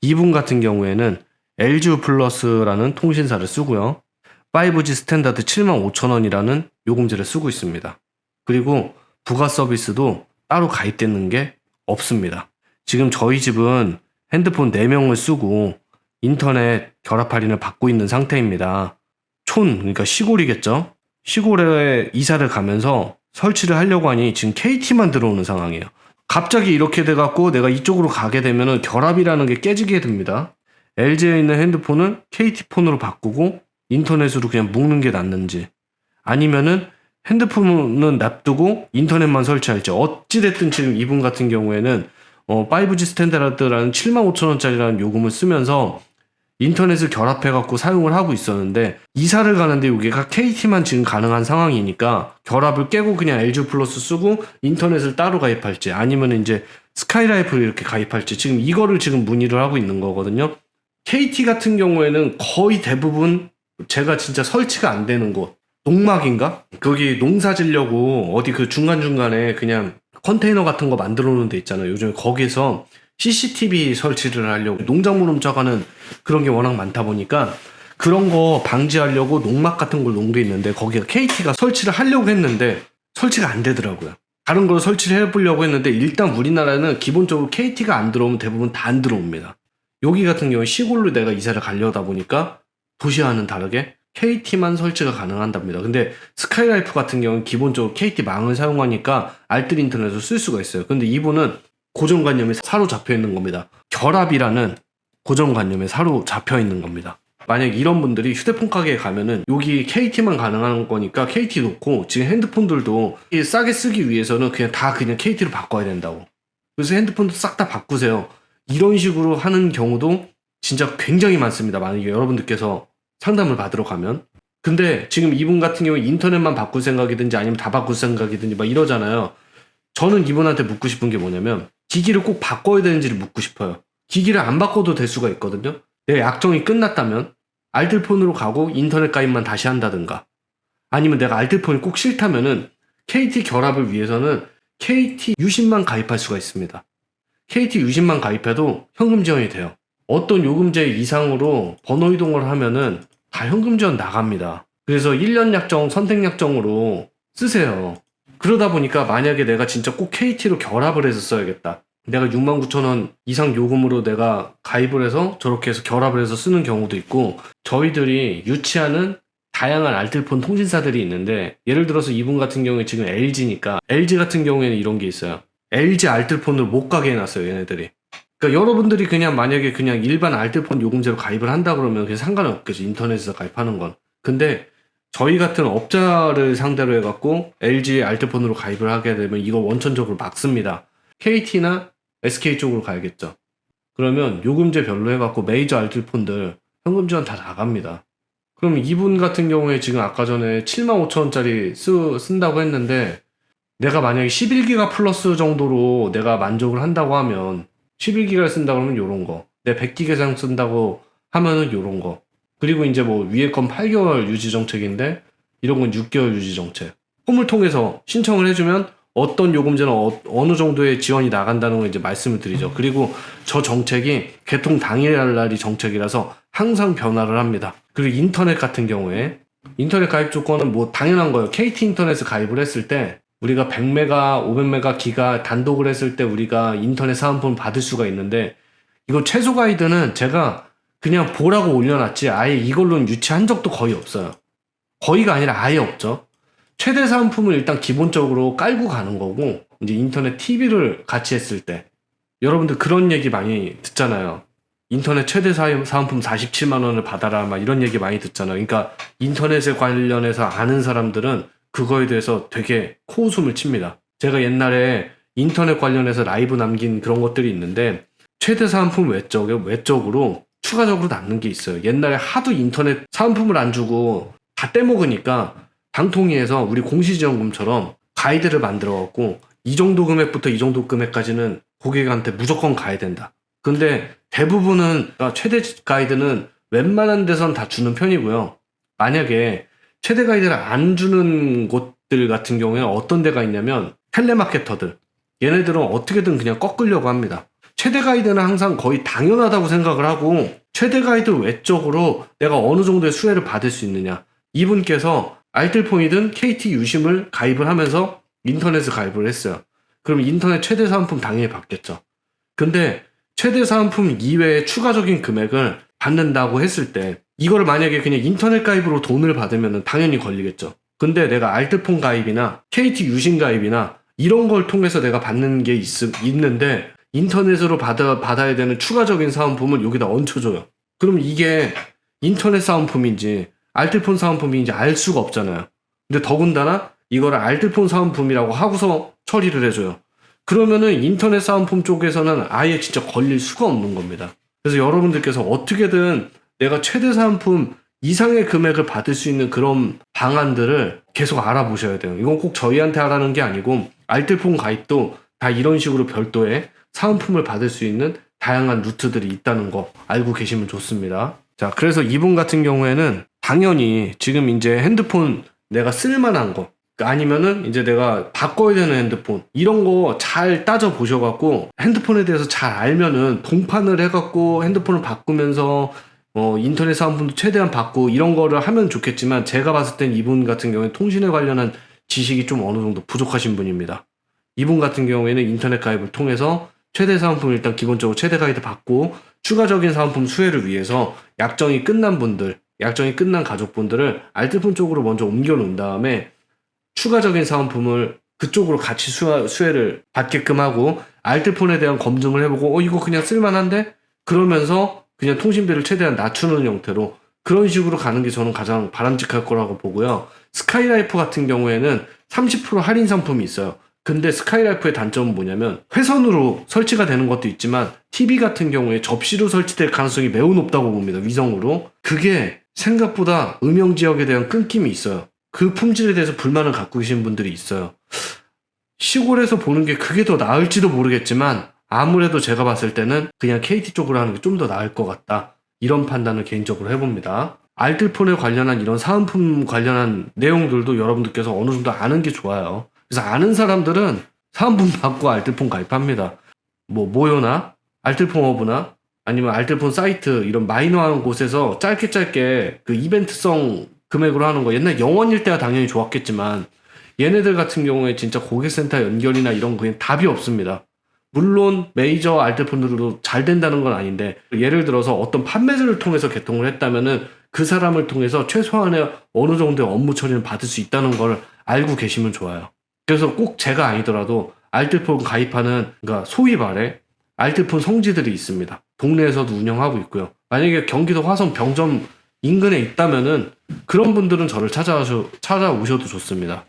이분 같은 경우에는 LG 플러스라는 통신사를 쓰고요. 5G 스탠다드 75,000원이라는 요금제를 쓰고 있습니다. 그리고 부가 서비스도 따로 가입되는 게 없습니다. 지금 저희 집은 핸드폰 4명을 쓰고 인터넷 결합 할인을 받고 있는 상태입니다. 그러니까 시골이겠죠? 시골에 이사를 가면서 설치를 하려고 하니 지금 KT만 들어오는 상황이에요. 갑자기 이렇게 돼갖고 내가 이쪽으로 가게 되면은 결합이라는 게 깨지게 됩니다. LG에 있는 핸드폰을 KT폰으로 바꾸고 인터넷으로 그냥 묶는 게 낫는지, 아니면은 핸드폰은 놔두고 인터넷만 설치할지. 어찌됐든 지금 이분 같은 경우에는 5G 스탠다드라는 75,000원짜리라는 요금을 쓰면서 인터넷을 결합해갖고 사용을 하고 있었는데, 이사를 가는데 여기가 KT만 지금 가능한 상황이니까 결합을 깨고 그냥 LG 플러스 쓰고 인터넷을 따로 가입할지, 아니면 이제 스카이라이프를 이렇게 가입할지, 지금 이거를 지금 문의를 하고 있는 거거든요. KT 같은 경우에는 거의 대부분 제가 진짜 설치가 안 되는 곳, 농막인가? 거기 농사 지려고 어디 그 중간중간에 그냥 컨테이너 같은 거 만들어 놓은 데 있잖아요. 요즘에 거기서 CCTV 설치를 하려고, 농작물 훔쳐가는 그런 게 워낙 많다 보니까 그런 거 방지하려고 농막 같은 걸 놓은 게 있는데, 거기가 KT가 설치를 하려고 했는데 설치가 안 되더라고요. 다른 걸 설치를 해보려고 했는데 일단 우리나라는 기본적으로 KT가 안 들어오면 대부분 다 안 들어옵니다. 여기 같은 경우에 시골로 내가 이사를 가려다 보니까 도시와는 다르게 KT만 설치가 가능한답니다. 근데 스카이라이프 같은 경우는 기본적으로 KT 망을 사용하니까 알뜰 인터넷을 쓸 수가 있어요. 근데 이분은 고정관념에 사로잡혀 있는 겁니다. 결합이라는 고정관념에 사로잡혀 있는 겁니다. 만약 이런 분들이 휴대폰 가게에 가면은 여기 KT만 가능한 거니까 KT 놓고, 지금 핸드폰들도 싸게 쓰기 위해서는 그냥 KT로 바꿔야 된다고. 그래서 핸드폰도 싹 다 바꾸세요. 이런 식으로 하는 경우도 진짜 굉장히 많습니다. 만약에 여러분들께서 상담을 받으러 가면. 근데 지금 이분 같은 경우에 인터넷만 바꿀 생각이든지 아니면 다 바꿀 생각이든지 막 이러잖아요. 저는 이분한테 묻고 싶은 게 뭐냐면, 기기를 꼭 바꿔야 되는지를 묻고 싶어요. 기기를 안 바꿔도 될 수가 있거든요. 내 약정이 끝났다면 알뜰폰으로 가고 인터넷 가입만 다시 한다든가, 아니면 내가 알뜰폰이 꼭 싫다면은 KT 결합을 위해서는 KT 유심만 가입할 수가 있습니다. KT 유심만 가입해도 현금 지원이 돼요. 어떤 요금제 이상으로 번호 이동을 하면은 다 현금 지원 나갑니다. 그래서 1년 약정, 선택 약정으로 쓰세요. 그러다 보니까 만약에 내가 진짜 꼭 KT로 결합을 해서 써야겠다, 내가 69,000원 이상 요금으로 내가 가입을 해서 저렇게 해서 결합을 해서 쓰는 경우도 있고, 저희들이 유치하는 다양한 알뜰폰 통신사들이 있는데, 예를 들어서 이분 같은 경우에 지금 LG니까 LG 같은 경우에는 이런 게 있어요. LG 알뜰폰을 못 가게 해놨어요, 얘네들이. 그러니까 여러분들이 그냥 만약에 그냥 일반 알뜰폰 요금제로 가입을 한다 그러면 그게 상관은 없겠죠, 인터넷에서 가입하는 건. 근데 저희 같은 업자를 상대로 해갖고 LG 알뜰폰으로 가입을 하게 되면 이거 원천적으로 막습니다. KT나 SK 쪽으로 가야겠죠. 그러면 요금제 별로 해갖고 메이저 알뜰폰들 현금 지원 다 나갑니다. 그럼 이분 같은 경우에 지금 아까 전에 75,000원짜리 쓴다고 했는데, 내가 만약에 11기가 플러스 정도로 내가 만족을 한다고 하면 11기가를 쓴다고 하면 요런 거, 내 100기가 이상 쓴다고 하면은 요런 거, 그리고 이제 뭐 위에 건 8개월 유지 정책인데 이런 건 6개월 유지 정책, 홈을 통해서 신청을 해주면 어떤 요금제는 어느 정도의 지원이 나간다는 걸 이제 말씀을 드리죠. 그리고 저 정책이 개통 당일날이 정책이라서 항상 변화를 합니다. 그리고 인터넷 같은 경우에 인터넷 가입 조건은 뭐 당연한 거예요. KT 인터넷을 가입을 했을 때 우리가 100메가, 500메가 기가 단독을 했을 때 우리가 인터넷 사은품을 받을 수가 있는데, 이거 최소 가이드는 제가 그냥 보라고 올려놨지 아예 이걸로는 유치한 적도 거의 없어요. 거의가 아니라 아예 없죠. 최대 사은품을 일단 기본적으로 깔고 가는 거고, 이제 인터넷 TV를 같이 했을 때 여러분들 그런 얘기 많이 듣잖아요. 인터넷 최대 사은품 47만 원을 받아라 막 이런 얘기 많이 듣잖아요. 그러니까 인터넷에 관련해서 아는 사람들은 그거에 대해서 되게 코웃음을 칩니다. 제가 옛날에 인터넷 관련해서 라이브 남긴 그런 것들이 있는데, 최대 사은품 외적으로 추가적으로 남는 게 있어요. 옛날에 하도 인터넷 사은품을 안 주고 다 떼먹으니까 방통위에서 우리 공시지원금처럼 가이드를 만들어갖고 이 정도 금액부터 이 정도 금액까지는 고객한테 무조건 가야 된다. 근데 대부분은 최대 가이드는 웬만한 데선 다 주는 편이고요. 만약에 최대 가이드를 안 주는 곳들 같은 경우에는 어떤 데가 있냐면 텔레마케터들. 얘네들은 어떻게든 그냥 꺾으려고 합니다. 최대 가이드는 항상 거의 당연하다고 생각을 하고 최대 가이드 외적으로 내가 어느 정도의 수혜를 받을 수 있느냐. 이분께서 알뜰폰이든 KT 유심을 가입을 하면서 인터넷을 가입을 했어요. 그럼 인터넷 최대 사은품 당연히 받겠죠. 근데 최대 사은품 이외에 추가적인 금액을 받는다고 했을 때 이거를 만약에 그냥 인터넷 가입으로 돈을 받으면 당연히 걸리겠죠. 근데 내가 알뜰폰 가입이나 KT 유심 가입이나 이런 걸 통해서 내가 받는 게 있는데 인터넷으로 받아야 되는 추가적인 사은품을 여기다 얹혀줘요. 그럼 이게 인터넷 사은품인지 알뜰폰 사은품인지 알 수가 없잖아요. 근데 더군다나 이거를 알뜰폰 사은품이라고 하고서 처리를 해줘요. 그러면은 인터넷 사은품 쪽에서는 아예 진짜 걸릴 수가 없는 겁니다. 그래서 여러분들께서 어떻게든 내가 최대 사은품 이상의 금액을 받을 수 있는 그런 방안들을 계속 알아보셔야 돼요. 이건 꼭 저희한테 하라는 게 아니고 알뜰폰 가입도 다 이런 식으로 별도의 사은품을 받을 수 있는 다양한 루트들이 있다는 거 알고 계시면 좋습니다. 자, 그래서 이분 같은 경우에는 당연히 지금 이제 핸드폰 내가 쓸만한 거 아니면은 이제 내가 바꿔야 되는 핸드폰 이런 거 잘 따져 보셔갖고 핸드폰에 대해서 잘 알면은 동판을 해갖고 핸드폰을 바꾸면서 인터넷 사은품도 최대한 받고 이런 거를 하면 좋겠지만 제가 봤을 땐 이분 같은 경우에 통신에 관련한 지식이 좀 어느 정도 부족하신 분입니다. 이분 같은 경우에는 인터넷 가입을 통해서 최대 사은품 일단 기본적으로 최대 가입을 받고 추가적인 사은품 수혜를 위해서 약정이 끝난 가족분들을 알뜰폰 쪽으로 먼저 옮겨 놓은 다음에 추가적인 사은품을 그쪽으로 같이 수혜를 받게끔 하고 알뜰폰에 대한 검증을 해보고 이거 그냥 쓸만한데? 그러면서 그냥 통신비를 최대한 낮추는 형태로 그런 식으로 가는 게 저는 가장 바람직할 거라고 보고요. 스카이라이프 같은 경우에는 30% 할인 상품이 있어요. 근데 스카이라이프의 단점은 뭐냐면 회선으로 설치가 되는 것도 있지만 TV 같은 경우에 접시로 설치될 가능성이 매우 높다고 봅니다. 위성으로. 그게 생각보다 음영 지역에 대한 끊김이 있어요. 그 품질에 대해서 불만을 갖고 계신 분들이 있어요. 시골에서 보는 게 그게 더 나을지도 모르겠지만 아무래도 제가 봤을 때는 그냥 KT 쪽으로 하는 게 좀 더 나을 것 같다. 이런 판단을 개인적으로 해봅니다. 알뜰폰에 관련한 이런 사은품 관련한 내용들도 여러분들께서 어느 정도 아는 게 좋아요. 그래서 아는 사람들은 사은품 받고 알뜰폰 가입합니다. 모요나 알뜰폰 허브나 아니면 알뜰폰 사이트 이런 마이너한 곳에서 짧게 그 이벤트성 금액으로 하는 거 옛날 영원일 때가 당연히 좋았겠지만 얘네들 같은 경우에 진짜 고객센터 연결이나 이런 거 그냥 답이 없습니다. 물론 메이저 알뜰폰들도 잘 된다는 건 아닌데 예를 들어서 어떤 판매자를 통해서 개통을 했다면은 그 사람을 통해서 최소한의 어느 정도의 업무 처리는 받을 수 있다는 걸 알고 계시면 좋아요. 그래서 꼭 제가 아니더라도 알뜰폰 가입하는 그러니까 소위 말해 알뜰폰 성지들이 있습니다. 동네에서도 운영하고 있고요. 만약에 경기도 화성 병점 인근에 있다면은 그런 분들은 저를 찾아오셔도 좋습니다.